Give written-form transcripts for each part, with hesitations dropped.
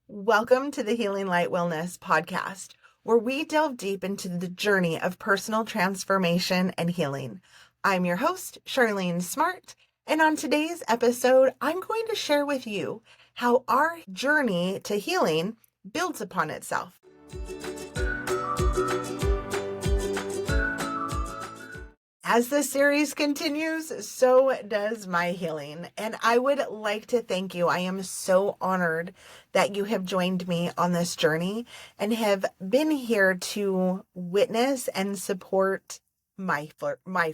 Welcome to the Healing Light Wellness podcast, where we delve deep into the journey of personal transformation and healing. I'm your host, Charlene Smart, and on today's episode, I'm going to share with you how our journey to healing builds upon itself. As the series continues, so does my healing. And I would like to thank you. I am so honored that you have joined me on this journey and have been here to witness and support my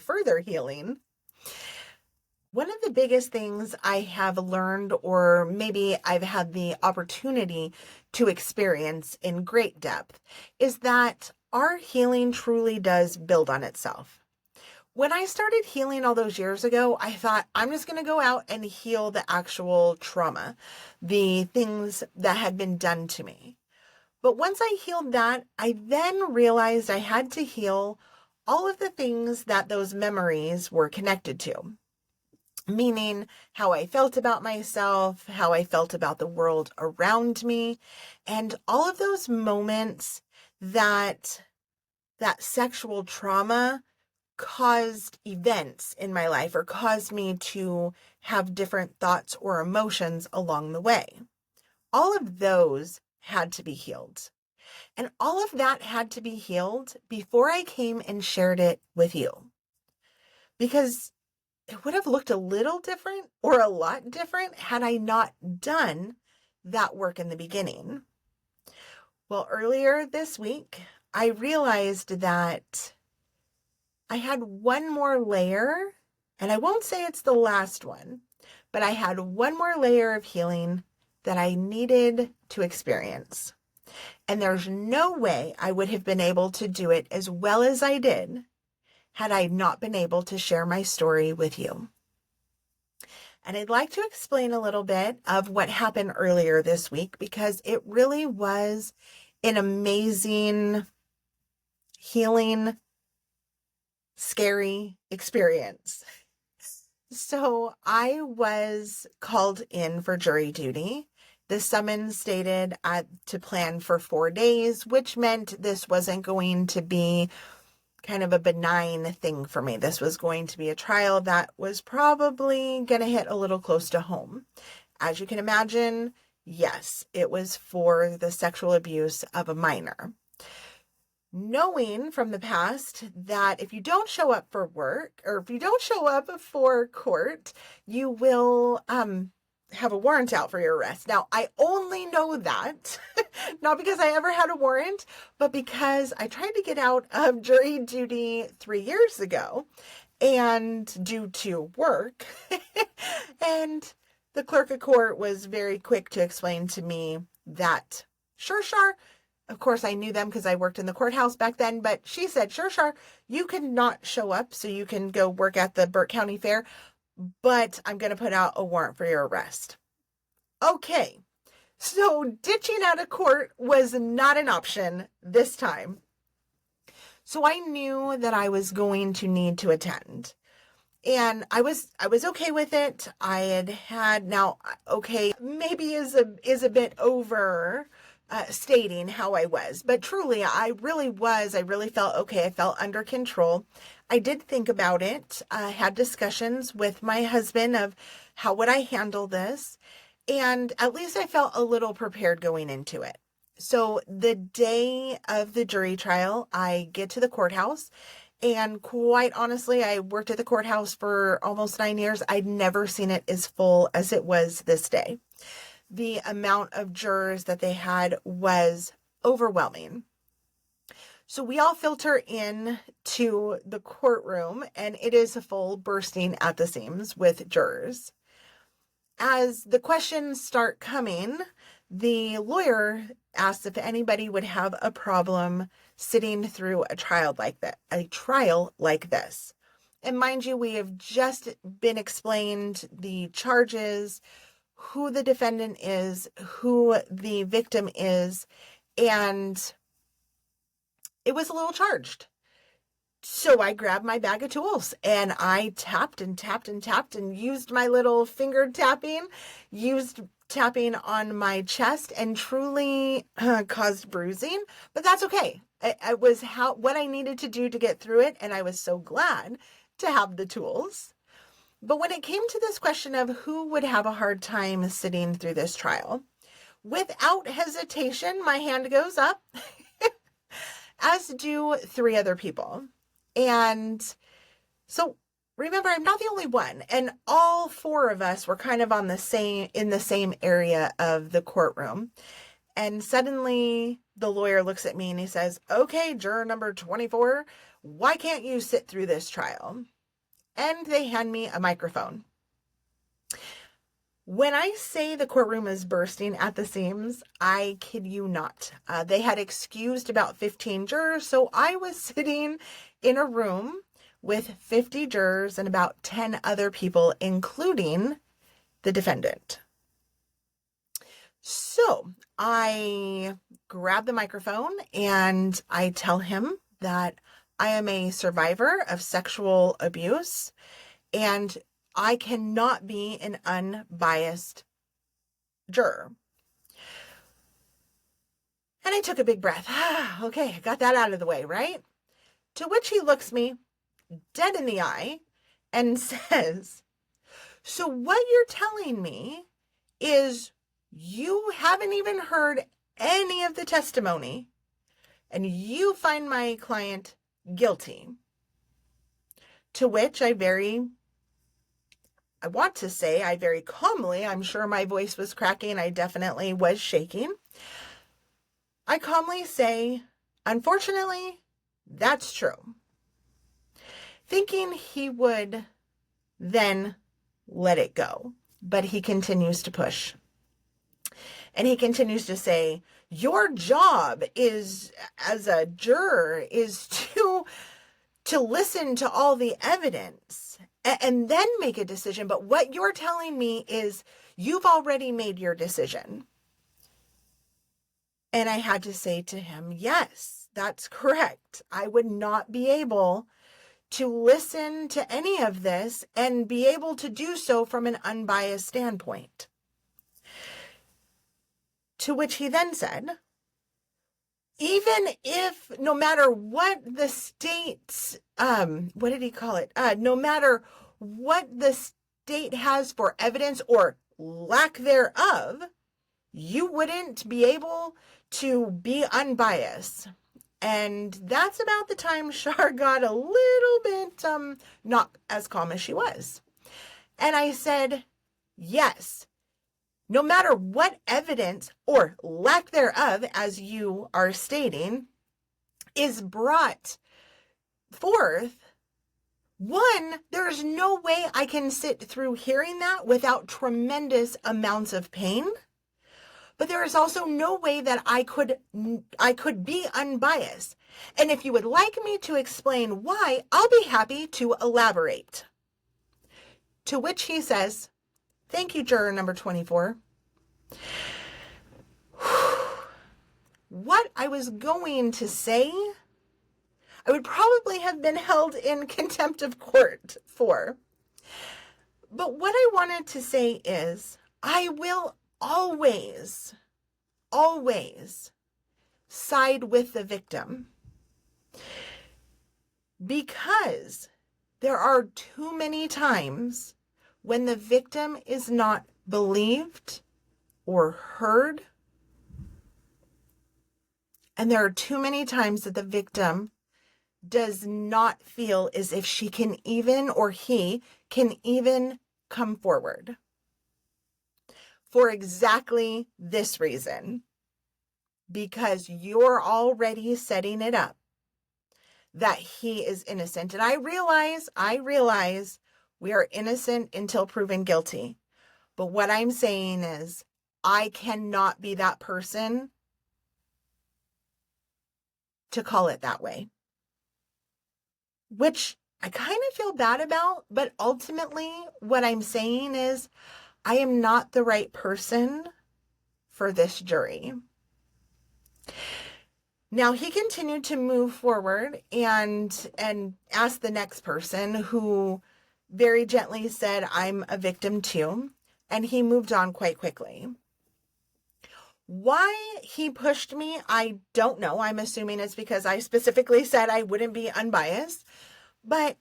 further healing. One of the biggest things I have learned, or maybe I've had the opportunity to experience in great depth, is that our healing truly does build on itself. When I started healing all those years ago, I thought I'm just going to go out and heal the actual trauma, the things that had been done to me. But once I healed that, I then realized I had to heal all of the things that those memories were connected to, meaning how I felt about myself, how I felt about the world around me, and all of those moments that sexual trauma caused events in my life or caused me to have different thoughts or emotions along the way. All of those had to be healed. And all of that had to be healed before I came and shared it with you. Because it would have looked a little different or a lot different had I not done that work in the beginning. Well, earlier this week, I realized that I had one more layer, and I won't say it's the last one, but I had one more layer of healing that I needed to experience. And there's no way I would have been able to do it as well as I did had I not been able to share my story with you. And I'd like to explain a little bit of what happened earlier this week because it really was an amazing healing scary experience. So I was called in for jury duty. The summons stated to plan for 4 days, which meant this wasn't going to be kind of a benign thing for me. This was going to be a trial that was probably going to hit a little close to home. As you can imagine, yes, it was for the sexual abuse of a minor. Knowing from the past that if you don't show up for work or if you don't show up for court, you will have a warrant out for your arrest. Now, I only know that, not because I ever had a warrant, but because I tried to get out of jury duty 3 years ago and due to work. And the clerk of court was very quick to explain to me that, sure, of course, I knew them because I worked in the courthouse back then, but she said, sure, you can not show up so you can go work at the Burke County Fair, but I'm going to put out a warrant for your arrest. Okay, so ditching out of court was not an option this time. So I knew that I was going to need to attend. And I was okay with it. I had now, okay, maybe is a bit over stating how I was, but truly I really felt okay. I felt under control. I did think about it. I had discussions with my husband of how would I handle this. And at least I felt a little prepared going into it. So the day of the jury trial, I get to the courthouse. And quite honestly, I worked at the courthouse for almost 9 years. I'd never seen it as full as it was this day. The amount of jurors that they had was overwhelming. So we all filter in to the courtroom and it is full, bursting at the seams with jurors. As the questions start coming, the lawyer asks if anybody would have a problem sitting through a trial like this. And mind you, we have just been explained the charges, who the defendant is, who the victim is, and it was a little charged. So I grabbed my bag of tools and I tapped and used my little finger tapping, used tapping on my chest and truly caused bruising, but that's okay. It was what I needed to do to get through it, and I was so glad to have the tools. But when it came to this question of who would have a hard time sitting through this trial, without hesitation, my hand goes up, as do 3 other people. And so remember, I'm not the only one, and all 4 of us were kind of in the same area of the courtroom. And suddenly the lawyer looks at me and he says, "Okay, juror number 24, why can't you sit through this trial?" And they hand me a microphone. When I say the courtroom is bursting at the seams, I kid you not. They had excused about 15 jurors, so I was sitting in a room with 50 jurors and about 10 other people, including the defendant. So I grab the microphone and I tell him that I am a survivor of sexual abuse and I cannot be an unbiased juror. And I took a big breath. Okay, I got that out of the way, right? To which he looks me dead in the eye and says, "So what you're telling me is you haven't even heard any of the testimony and you find my client guilty." To which I very calmly, I'm sure my voice was cracking, I definitely was shaking. I calmly say, "Unfortunately, that's true." Thinking he would then let it go, but he continues to push. And he continues to say, "Your job is, as a juror, is to listen to all the evidence and then make a decision. But what you're telling me is you've already made your decision." And I had to say to him, yes, that's correct. I would not be able to listen to any of this and be able to do so from an unbiased standpoint. To which he then said, even if, no matter what the state's, what did he call it? No matter what the state has for evidence or lack thereof, you wouldn't be able to be unbiased. And that's about the time Char got a little bit, not as calm as she was. And I said, yes, no matter what evidence or lack thereof, as you are stating, is brought forth, one, there's no way I can sit through hearing that without tremendous amounts of pain. But there is also no way that I could be unbiased. And if you would like me to explain why, I'll be happy to elaborate. To which he says, "Thank you, juror number 24. What I was going to say, I would probably have been held in contempt of court for. But what I wanted to say is, I will always side with the victim, because there are too many times when the victim is not believed or heard, and there are too many times that the victim does not feel as if she can even, or he can even come forward. For exactly this reason, because you're already setting it up that he is innocent. And I realize we are innocent until proven guilty. But what I'm saying is, I cannot be that person to call it that way. Which I kind of feel bad about, but ultimately what I'm saying is, I am not the right person for this jury. Now he continued to move forward and ask the next person, who very gently said, "I'm a victim too." And he moved on quite quickly. Why he pushed me, I don't know. I'm assuming it's because I specifically said I wouldn't be unbiased, but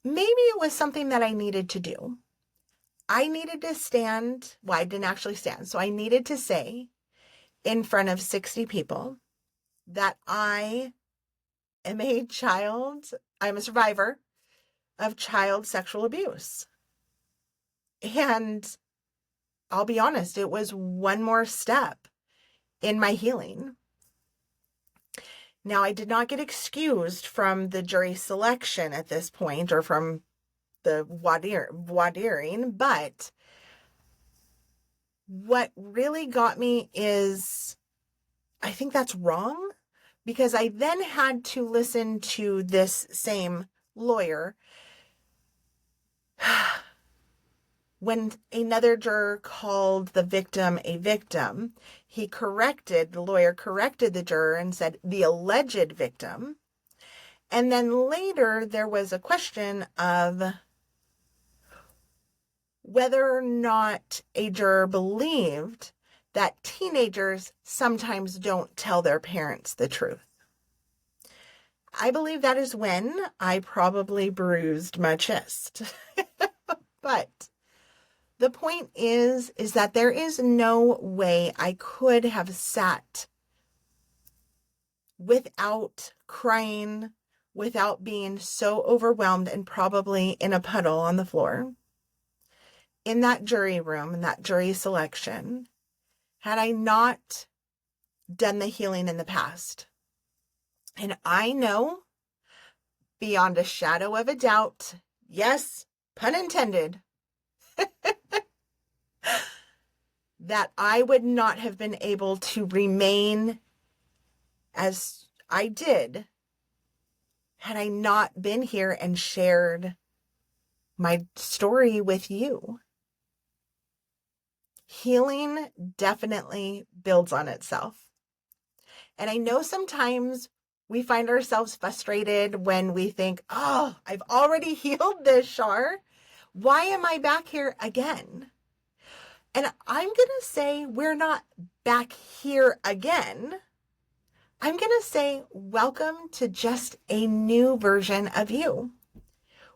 maybe it was something that I needed to do. I needed to stand. Well, I didn't actually stand. So I needed to say in front of 60 people that I am a child, I'm a survivor of child sexual abuse. And I'll be honest, it was one more step in my healing. Now, I did not get excused from the jury selection at this point or from the voir diring, but what really got me is I think that's wrong, because I then had to listen to this same lawyer when another juror called the victim a victim. The lawyer corrected the juror and said the alleged victim. And then later there was a question of whether or not a juror believed that teenagers sometimes don't tell their parents the truth. I believe that is when I probably bruised my chest. But the point is that there is no way I could have sat without crying, without being so overwhelmed and probably in a puddle on the floor in that jury room, in that jury selection, had I not done the healing in the past. And I know beyond a shadow of a doubt, yes, pun intended, that I would not have been able to remain as I did had I not been here and shared my story with you. Healing definitely builds on itself. And I know sometimes we find ourselves frustrated when we think, oh, I've already healed this, Char. Why am I back here again? And I'm going to say we're not back here again. I'm going to say welcome to just a new version of you.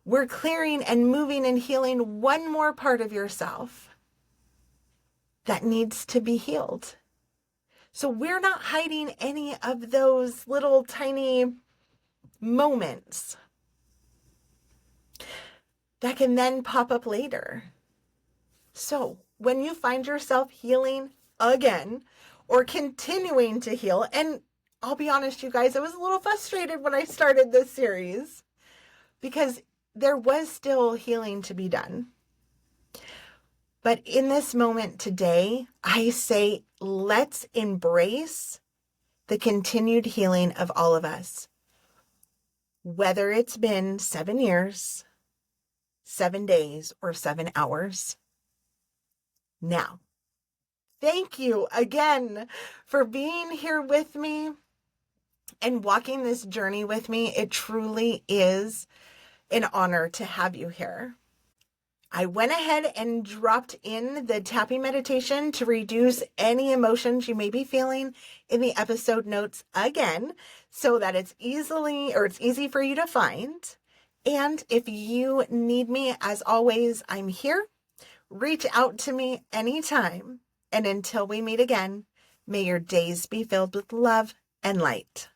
We're clearing and moving and healing one more part of yourself that needs to be healed. So we're not hiding any of those little tiny moments that can then pop up later. So when you find yourself healing again or continuing to heal, and I'll be honest, you guys, I was a little frustrated when I started this series because there was still healing to be done. But in this moment today, I say, let's embrace the continued healing of all of us. Whether it's been 7 years, 7 days, or 7 hours. Now, thank you again for being here with me and walking this journey with me. It truly is an honor to have you here. I went ahead and dropped in the tapping meditation to reduce any emotions you may be feeling in the episode notes again, so that it's easy for you to find. And if you need me, as always, I'm here. Reach out to me anytime. And until we meet again, may your days be filled with love and light.